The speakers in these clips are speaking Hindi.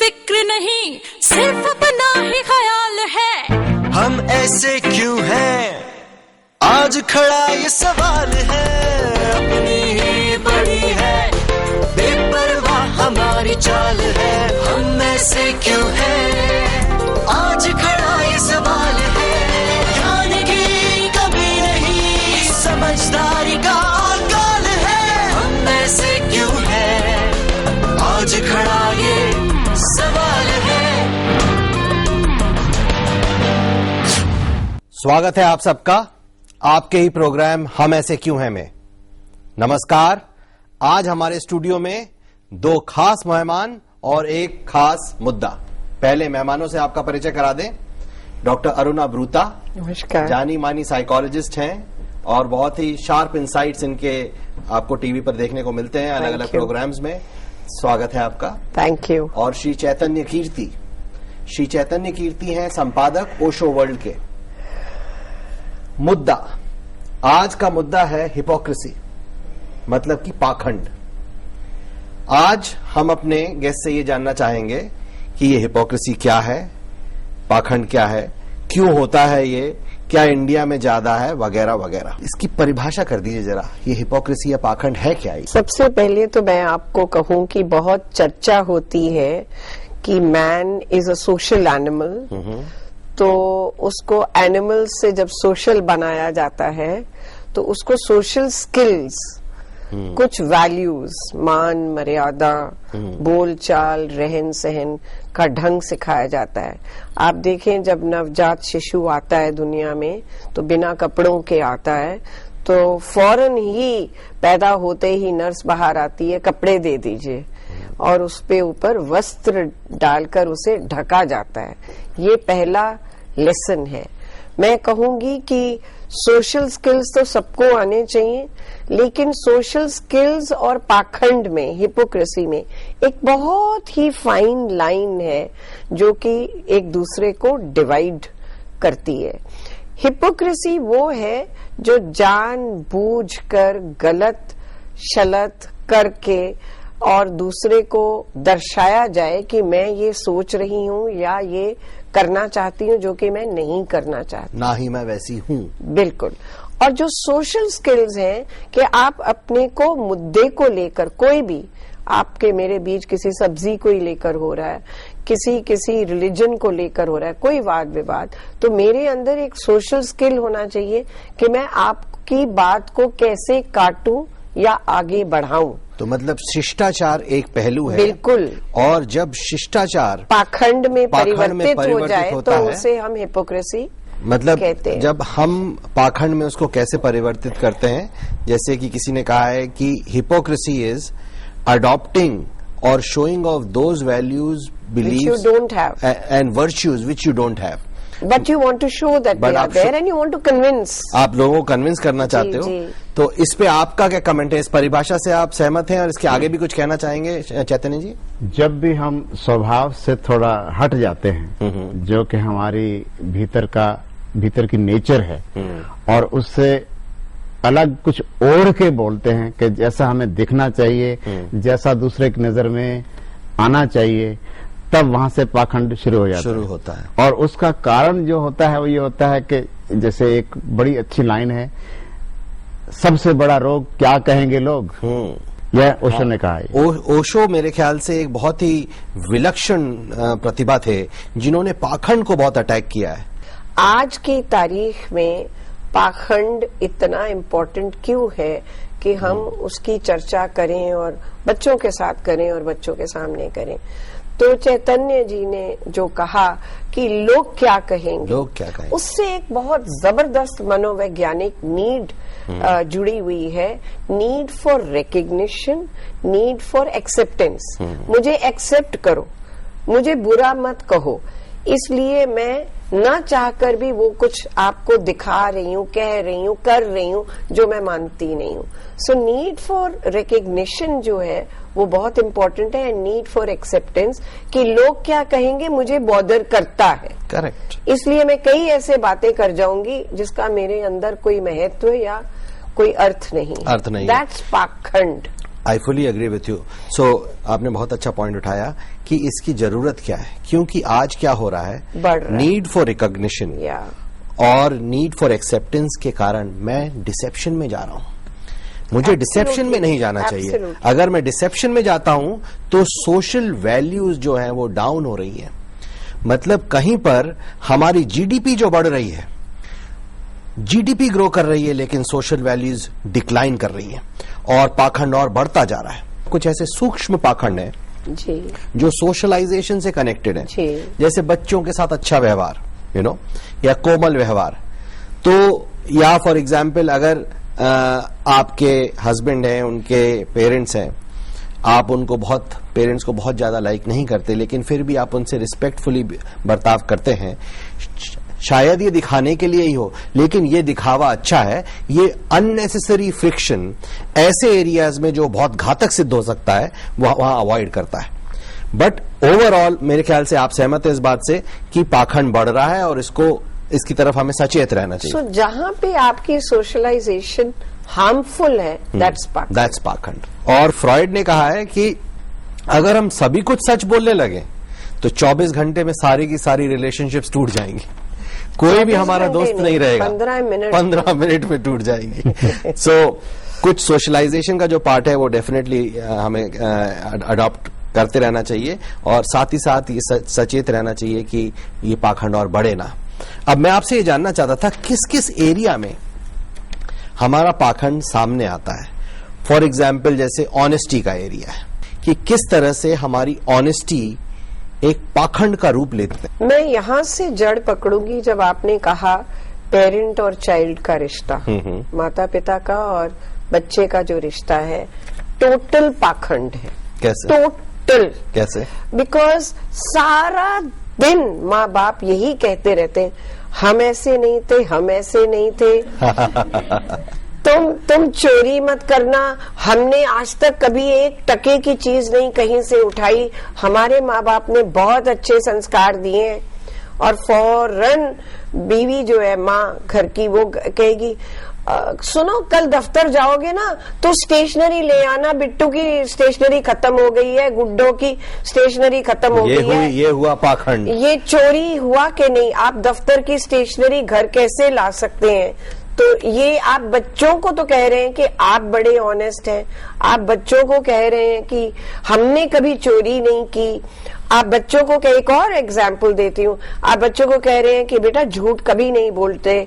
फिक्र नहीं, सिर्फ अपना ही ख्याल है। हम ऐसे क्यों हैं, आज खड़ा ये सवाल है। अपनी ही बड़ी है, बेपरवाह हमारी चाल है। हम ऐसे क्यों हैं, आज खड़ा ये सवाल है। ज्ञान की कमी नहीं, समझदारी का काल है। हम ऐसे क्यों हैं, आज खड़ा ये सवाल है। स्वागत है आप सबका आपके ही प्रोग्राम हम ऐसे क्यों हैं में। नमस्कार। आज हमारे स्टूडियो में दो खास मेहमान और एक खास मुद्दा। पहले मेहमानों से आपका परिचय करा दें। डॉक्टर अरुणा ब्रूता, नमस्कार। जानी मानी साइकोलॉजिस्ट हैं और बहुत ही शार्प इंसाइट्स इनके आपको टीवी पर देखने को मिलते हैं अलग अलग प्रोग्राम्स में। स्वागत है आपका। Thank you. और श्री चैतन्य कीर्ति, श्री चैतन्य कीर्ति हैं संपादक ओशो वर्ल्ड के। मुद्दा, आज का मुद्दा है हिपोक्रेसी, मतलब कि पाखंड। आज हम अपने गेस्ट से ये जानना चाहेंगे कि ये हिपोक्रेसी क्या है, पाखंड क्या है, क्यों होता है ये, क्या इंडिया में ज्यादा है, वगैरह वगैरह। इसकी परिभाषा कर दीजिए जरा, ये हिपोक्रेसी या पाखंड है क्या ये? सबसे पहले तो मैं आपको कहूं कि बहुत चर्चा होती है कि man is a social animal, तो उसको एनिमल से जब सोशल बनाया जाता है तो उसको सोशल स्किल्स, कुछ वैल्यूज, मान मर्यादा, बोलचाल, रहन सहन का ढंग सिखाया जाता है। आप देखें जब नवजात शिशु आता है दुनिया में तो बिना कपड़ों के आता है, तो फौरन ही पैदा होते ही नर्स बाहर आती है, कपड़े दे दीजिए, और उस पे ऊपर वस्त्र डालकर उसे ढका जाता है। ये पहला लेसन है। मैं कहूंगी कि सोशल स्किल्स तो सबको आने चाहिए, लेकिन सोशल स्किल्स और पाखंड में, हिपोक्रेसी में एक बहुत ही फाइन लाइन है जो कि एक दूसरे को डिवाइड करती है। हिपोक्रेसी वो है जो जानबूझकर गलत शलत करके और दूसरे को दर्शाया जाए कि मैं ये सोच रही हूँ या ये करना चाहती हूँ जो कि मैं नहीं करना चाहती, ना ही मैं वैसी हूँ। बिल्कुल। और जो सोशल स्किल्स हैं कि आप अपने को मुद्दे को लेकर, कोई भी आपके मेरे बीच किसी सब्जी को ही लेकर हो रहा है, किसी रिलीजन को लेकर हो रहा है, कोई वाद विवाद, तो मेरे अंदर एक सोशल स्किल होना चाहिए कि मैं आपकी बात को कैसे काटूं या आगे बढ़ाऊं। तो मतलब शिष्टाचार एक पहलू है। बिल्कुल। और जब शिष्टाचार पाखंड में परिवर्तित हो जाए तो है, उसे हम हिपोक्रेसी मतलब कहते हैं। जब हम पाखंड में उसको कैसे परिवर्तित करते हैं, जैसे कि किसी ने कहा है कि हिपोक्रेसी इज अडॉप्टिंग और showing of those values, beliefs and virtues which you don't have, but you want to show that they are there and you want to convince. आप लोगों को कन्विंस करना चाहते हो। तो इस पे आपका क्या कमेंट है? इस परिभाषा से आप सहमत हैं और इसके आगे भी कुछ कहना चाहेंगे चैतन्य जी? जब भी हम स्वभाव से थोड़ा हट जाते हैं, जो कि हमारी भीतर की नेचर है, और उससे अलग कुछ ओढ़ के बोलते हैं कि जैसा हमें दिखना चाहिए, जैसा दूसरे की नजर में आना चाहिए, तब वहां से पाखंड शुरू होता है। और उसका कारण जो होता है वो ये होता है कि जैसे एक बड़ी अच्छी लाइन है, सबसे बड़ा रोग क्या कहेंगे लोग, यह ओशो ने कहा है। ओशो मेरे ख्याल से एक बहुत ही विलक्षण प्रतिभा थे जिन्होंने पाखंड को बहुत अटैक किया है। आज की तारीख में पाखंड इतना इम्पोर्टेंट क्यों है कि हम उसकी चर्चा करें और बच्चों के साथ करें और बच्चों के सामने करें। तो चैतन्य जी ने जो कहा कि लोग क्या कहेंगे, उससे एक बहुत जबरदस्त मनोवैज्ञानिक नीड जुड़ी हुई है। Need for recognition, need for acceptance. मुझे एक्सेप्ट करो, मुझे बुरा मत कहो, इसलिए मैं ना चाहकर भी वो कुछ आपको दिखा रही हूँ, कह रही हूँ, कर रही हूँ जो मैं मानती नहीं हूँ। सो नीड फॉर रिकग्निशन जो है वो बहुत इम्पोर्टेंट है, एंड नीड फॉर एक्सेप्टेंस कि लोग क्या कहेंगे मुझे बॉदर करता है। करेक्ट। इसलिए मैं कई ऐसे बातें कर जाऊंगी जिसका मेरे अंदर कोई महत्व या कोई अर्थ नहीं। अर्थ नहीं। दैट्स पाखंड। I fully agree with you. So आपने बहुत अच्छा पॉइंट उठाया कि इसकी जरूरत क्या है, क्योंकि आज क्या हो रहा है, बढ़ रहा है. नीड फॉर रिकॉग्निशन और नीड फॉर एक्सेप्टेंस के कारण मैं डिसेप्शन में जा रहा हूं. मुझे डिसेप्शन में नहीं जाना चाहिए. Absolutely. अगर मैं डिसेप्शन में जाता हूं तो सोशल वैल्यूज जो है वो डाउन हो रही है. मतलब कहीं पर हमारी जीडीपी जो बढ़ रही है, जीडीपी ग्रो कर रही है, लेकिन सोशल वैल्यूज डिक्लाइन कर रही है और पाखंड और बढ़ता जा रहा है. कुछ ऐसे सूक्ष्म पाखंड है जी, जो सोशलाइजेशन से कनेक्टेड है, जी. जैसे बच्चों के साथ अच्छा व्यवहार, या कोमल व्यवहार. तो या फॉर एग्जाम्पल अगर आपके हस्बैंड हैं, उनके पेरेंट्स हैं, आप उनको पेरेंट्स को बहुत ज्यादा लाइक नहीं करते, लेकिन फिर भी आप उनसे रिस्पेक्टफुली बर्ताव करते हैं. शायद ये दिखाने के लिए ही हो, लेकिन ये दिखावा अच्छा है. ये अननेसेसरी फ्रिक्शन ऐसे एरियाज में जो बहुत घातक सिद्ध हो सकता है वहां अवॉइड करता है. बट ओवरऑल मेरे ख्याल से आप सहमत हैं इस बात से कि पाखंड बढ़ रहा है और इसकी तरफ हमें सचेत रहना चाहिए. So, जहां पे आपकी सोशलाइजेशन हार्मफुल है, दैट्स पाखंड. और फ्रॉइड ने कहा है कि अगर हम सभी कुछ सच बोलने लगे तो 24 घंटे में सारी की सारी रिलेशनशिप्स टूट जाएंगी. कोई भी हमारा दोस्त नहीं रहेगा. 15 मिनट में टूट जाएंगी. सो कुछ सोशलाइजेशन का जो पार्ट है वो डेफिनेटली हमें अडॉप्ट करते रहना चाहिए और साथ ही साथ ये सचेत रहना चाहिए कि ये पाखंड और बढ़े ना. अब मैं आपसे ये जानना चाहता था किस किस एरिया में हमारा पाखंड सामने आता है. फॉर एग्जाम्पल जैसे ऑनेस्टी का एरिया है कि किस तरह से हमारी ऑनेस्टी एक पाखंड का रूप लेते हैं. मैं यहाँ से जड़ पकड़ूंगी जब आपने कहा पेरेंट और चाइल्ड का रिश्ता, माता पिता का और बच्चे का जो रिश्ता है, टोटल पाखंड है. कैसे? टोटल कैसे? बिकॉज सारा दिन माँ बाप यही कहते रहते हैं, हम ऐसे नहीं थे, हम ऐसे नहीं थे. तुम चोरी मत करना, हमने आज तक कभी एक टके की चीज नहीं कहीं से उठाई. हमारे माँ बाप ने बहुत अच्छे संस्कार दिए हैं. और फौरन बीवी जो है माँ घर की, वो कहेगी सुनो कल दफ्तर जाओगे ना तो स्टेशनरी ले आना, बिट्टू की स्टेशनरी खत्म हो गई है, गुड्डो की स्टेशनरी खत्म हो गई है. ये हुआ पाखंड. ये चोरी हुआ कि नहीं? आप दफ्तर की स्टेशनरी घर कैसे ला सकते हैं? तो ये आप बच्चों को तो कह रहे हैं कि आप बड़े ऑनेस्ट हैं, आप बच्चों को कह रहे हैं कि हमने कभी चोरी नहीं की. आप बच्चों को एक और एग्जाम्पल देती हूँ, आप बच्चों को कह रहे हैं कि बेटा झूठ कभी नहीं बोलते,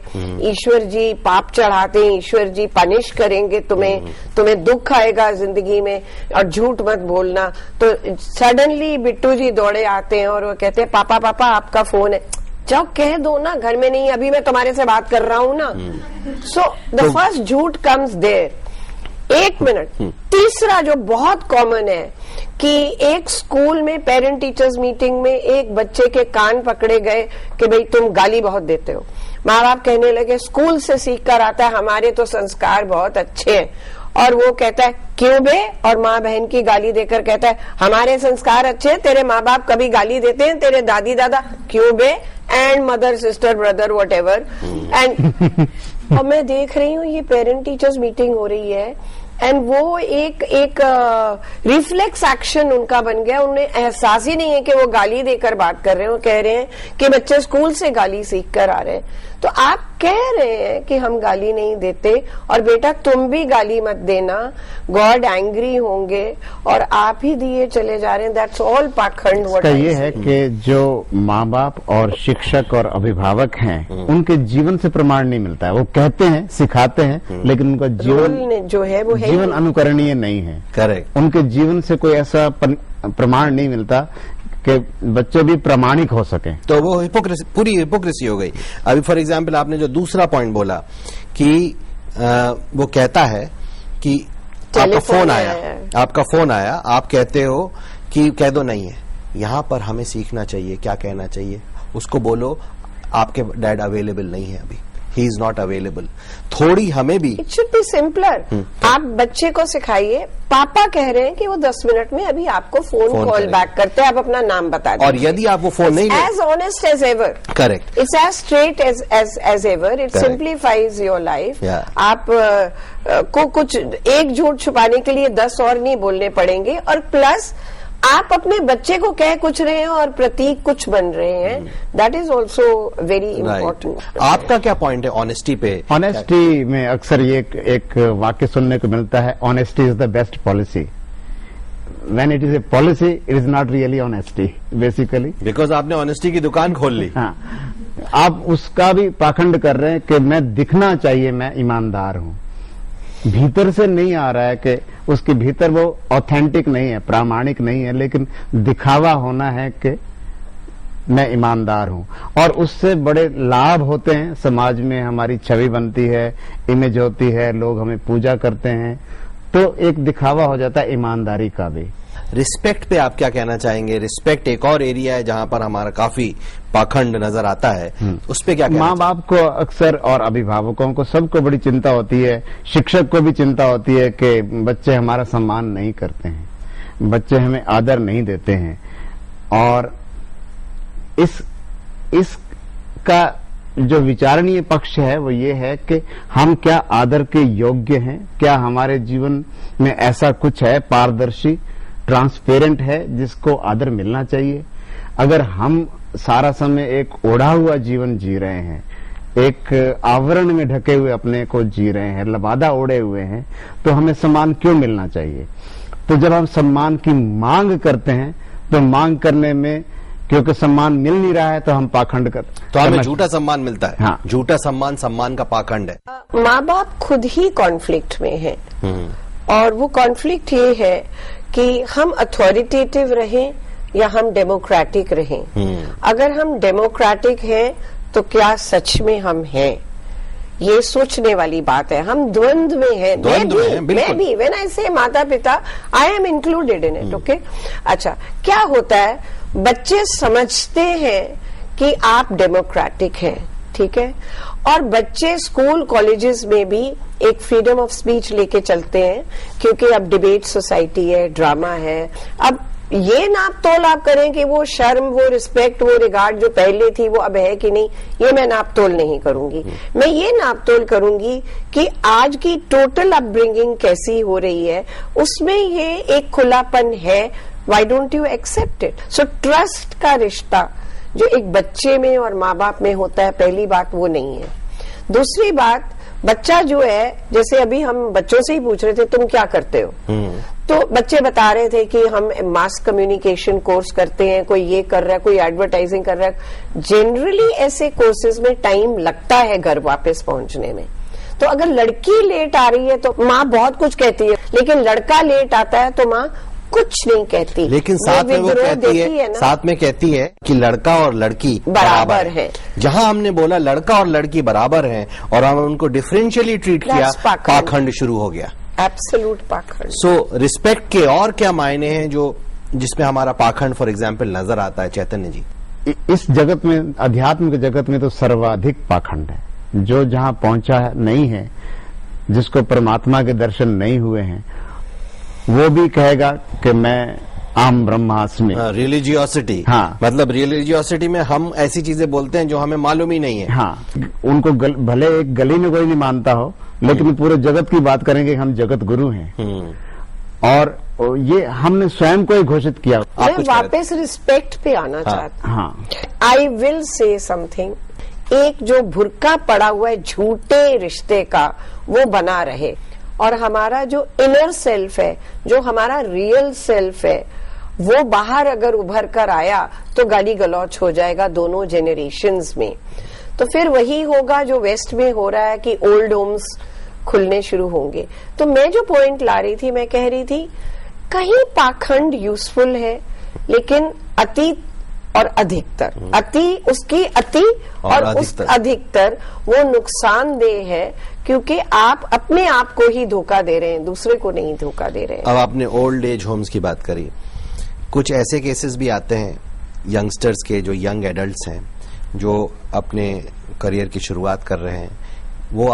ईश्वर जी पाप चढ़ाते हैं, ईश्वर जी पनिश करेंगे तुम्हें दुख आएगा जिंदगी में और झूठ मत बोलना. तो सडनली बिट्टू जी दौड़े आते हैं और वो कहते हैं पापा पापा आपका फोन है. जाओ कह दो ना, घर में नहीं, अभी मैं तुम्हारे से बात कर रहा हूँ ना. सो द फर्स्ट झूठ कम्स देयर. 1 मिनट. तीसरा जो बहुत कॉमन है कि एक स्कूल में पेरेंट टीचर्स मीटिंग में एक बच्चे के कान पकड़े गए कि भाई तुम गाली बहुत देते हो. माँ बाप कहने लगे स्कूल से सीख कर आता है, हमारे तो संस्कार बहुत अच्छे हैं. और वो कहता है क्यों बे? और माँ बहन की गाली देकर कहता है हमारे संस्कार अच्छे हैं, तेरे माँ बाप कभी गाली देते हैं, तेरे दादी दादा क्यों बे? And mother sister brother whatever. And और मैं देख रही हूँ ये पेरेंट टीचर्स मीटिंग हो रही है एंड वो एक रिफ्लेक्स एक्शन उनका बन गया. उन्हें एहसास ही नहीं है कि वो गाली देकर बात कर रहे हैं. वो कह रहे हैं कि बच्चे स्कूल से गाली सीख कर आ रहे हैं. तो आप कह रहे हैं कि हम गाली नहीं देते और बेटा तुम भी गाली मत देना, गॉड एंग्री होंगे, और आप ही दिए चले जा रहे हैं. दैट्स ऑल पाखंड. इसका ये है कि जो माँ बाप और शिक्षक और अभिभावक हैं उनके जीवन से प्रमाण नहीं मिलता है. वो कहते हैं, सिखाते हैं, लेकिन उनका जीवन जो है वो जीवन अनुकरणीय नहीं है. करेक्ट. उनके जीवन से कोई ऐसा प्रमाण नहीं मिलता कि बच्चे भी प्रामाणिक हो सके. तो वो हिपोक्रेसी, पूरी हिपोक्रेसी हो गई. अभी फॉर एग्जाम्पल आपने जो दूसरा पॉइंट बोला कि वो कहता है कि आपका फोन आया, आप कहते हो कि कह दो नहीं है. यहां पर हमें सीखना चाहिए क्या कहना चाहिए. उसको बोलो आपके डैड अवेलेबल नहीं है अभी. He is not available. थोड़ी हमें भी इट शुड बी सिंपलर। आप बच्चे को सिखाइए, पापा कह रहे हैं कि वो 10 मिनट में अभी आपको फोन कॉल करेंगे। बैक करते हैं, आप अपना नाम बता दीजिए। और यदि आप वो फोन नहीं as honest as ever, correct, it's as straight as ever, it Correct. Simplifies your life. Yeah. आप को कुछ एक झूठ छुपाने के लिए 10 और नहीं बोलने पड़ेंगे, और प्लस आप अपने बच्चे को कह कुछ रहे हैं और प्रतीक कुछ बन रहे हैं, that is also very important. आपका क्या पॉइंट है ऑनेस्टी पे? ऑनेस्टी में अक्सर ये एक वाक्य सुनने को मिलता है, honesty is the best policy. When it is a policy, it is not really honesty basically. Because आपने ऑनेस्टी की दुकान खोल ली। हाँ, आप उसका भी पाखंड कर रहे हैं कि मैं दिखना चाहिए मैं ईमानदार हूं, भीतर से नहीं आ रहा है कि उसके भीतर वो ऑथेंटिक नहीं है, प्रामाणिक नहीं है, लेकिन दिखावा होना है कि मैं ईमानदार हूं, और उससे बड़े लाभ होते हैं। समाज में हमारी छवि बनती है, इमेज होती है, लोग हमें पूजा करते हैं, तो एक दिखावा हो जाता है ईमानदारी का भी। रिस्पेक्ट पे आप क्या कहना चाहेंगे? रिस्पेक्ट एक और एरिया है जहां पर हमारा काफी पाखंड नजर आता है, उस पे क्या कहना माँ बाप को अक्सर और अभिभावकों को सबको बड़ी चिंता होती है, शिक्षक को भी चिंता होती है कि बच्चे हमारा सम्मान नहीं करते हैं, बच्चे हमें आदर नहीं देते हैं, और इसका जो विचारणीय पक्ष है वो ये है कि हम क्या आदर के योग्य हैं, क्या हमारे जीवन में ऐसा कुछ है पारदर्शी, ट्रांसपेरेंट है, जिसको आदर मिलना चाहिए। अगर हम सारा समय एक ओढ़ा हुआ जीवन जी रहे हैं, एक आवरण में ढके हुए अपने को जी रहे हैं, लबादा ओढ़े हुए हैं, तो हमें सम्मान क्यों मिलना चाहिए? तो जब हम सम्मान की मांग करते हैं, तो मांग करने में क्योंकि सम्मान मिल नहीं रहा है, तो हम पाखंड तो हमें झूठा सम्मान मिलता है। हाँ। झूठा सम्मान सम्मान का पाखंड है। माँ बाप खुद ही कॉन्फ्लिक्ट में है, और वो कॉन्फ्लिक्ट ये है कि हम अथॉरिटेटिव रहें या हम डेमोक्रेटिक रहें। अगर हम डेमोक्रेटिक हैं तो क्या सच में हम हैं, ये सोचने वाली बात है। हम द्वंद्व में हैं। द्वंद्व में हैं, बिल्कुल। मैं भी व्हेन आई से माता पिता, I am included in it. Okay, अच्छा, क्या होता है, बच्चे समझते हैं कि आप डेमोक्रेटिक हैं, ठीक है, और बच्चे स्कूल कॉलेजेस में भी एक फ्रीडम ऑफ स्पीच लेके चलते हैं, क्योंकि अब डिबेट सोसाइटी है, ड्रामा है। अब ये नाप तोल आप करें कि वो शर्म, वो रिस्पेक्ट, वो रिगार्ड जो पहले थी वो अब है कि नहीं, ये मैं नाप तोल नहीं करूंगी। मैं ये नाप तोल करूंगी कि आज की टोटल अपब्रिंगिंग कैसी हो रही है, उसमें ये एक खुलापन है। Why don't you accept it? So trust का रिश्ता जो एक बच्चे में और माँ बाप में होता है, पहली बात वो नहीं है। दूसरी बात, बच्चा जो है, जैसे अभी हम बच्चों से ही पूछ रहे थे तुम क्या करते हो, तो बच्चे बता रहे थे कि हम मास कम्युनिकेशन कोर्स करते हैं, कोई ये कर रहा है, कोई एडवर्टाइजिंग कर रहा है। जनरली ऐसे कोर्सेज में टाइम लगता है घर वापस पहुंचने में। तो अगर लड़की लेट आ रही है तो माँ बहुत कुछ कहती है, लेकिन लड़का लेट आता है तो माँ कुछ नहीं कहती। लेकिन साथ में वो कहती है, साथ में कहती है कि लड़का और लड़की बराबर है। जहां हमने बोला लड़का और लड़की बराबर हैं और हम उनको डिफरेंशियली ट्रीट किया, पाखंड शुरू हो गया। एब्सोल्यूट पाखंड। सो रिस्पेक्ट के और क्या मायने हैं जो जिसमें हमारा पाखंड फॉर एग्जाम्पल नजर आता है चैतन्य जी? इस जगत में, अध्यात्म के जगत में तो सर्वाधिक पाखंड है। जो जहां पहुंचा नहीं है, जिसको परमात्मा के दर्शन नहीं हुए हैं, वो भी कहेगा कि मैं आम ब्रह्मास्मि। रिलीजियोसिटी, हाँ, मतलब रिलीजियोसिटी में हम ऐसी चीजें बोलते हैं जो हमें मालूम ही नहीं है। हाँ, उनको भले एक गली में कोई नहीं मानता हो, लेकिन पूरे जगत की बात करेंगे हम जगत गुरु हैं। और ये हमने स्वयं को ही घोषित किया। मैं वापस रिस्पेक्ट पे आना चाहती हूँ। हाँ, आई विल से समथिंग। एक जो भुरका पड़ा हुआ है झूठे रिश्ते का, वो बना रहे, और हमारा जो इनर सेल्फ है, जो हमारा रियल सेल्फ है, वो बाहर अगर उभर कर आया तो गाली गलौच हो जाएगा दोनों जेनरेशंस में। तो फिर वही होगा जो वेस्ट में हो रहा है कि ओल्ड होम्स खुलने शुरू होंगे। तो मैं जो पॉइंट ला रही थी, मैं कह रही थी कहीं पाखंड यूजफुल है, लेकिन अति और अधिकतर, अति उसकी अति और उस अधिकतर वो नुकसानदेह है, क्योंकि आप अपने आप को ही धोखा दे रहे हैं, दूसरे को नहीं धोखा दे रहे हैं। अब आपने ओल्ड एज होम्स की बात करी, कुछ ऐसे केसेस भी आते हैं यंगस्टर्स के, जो यंग एडल्ट्स हैं, जो अपने करियर की शुरुआत कर रहे हैं वो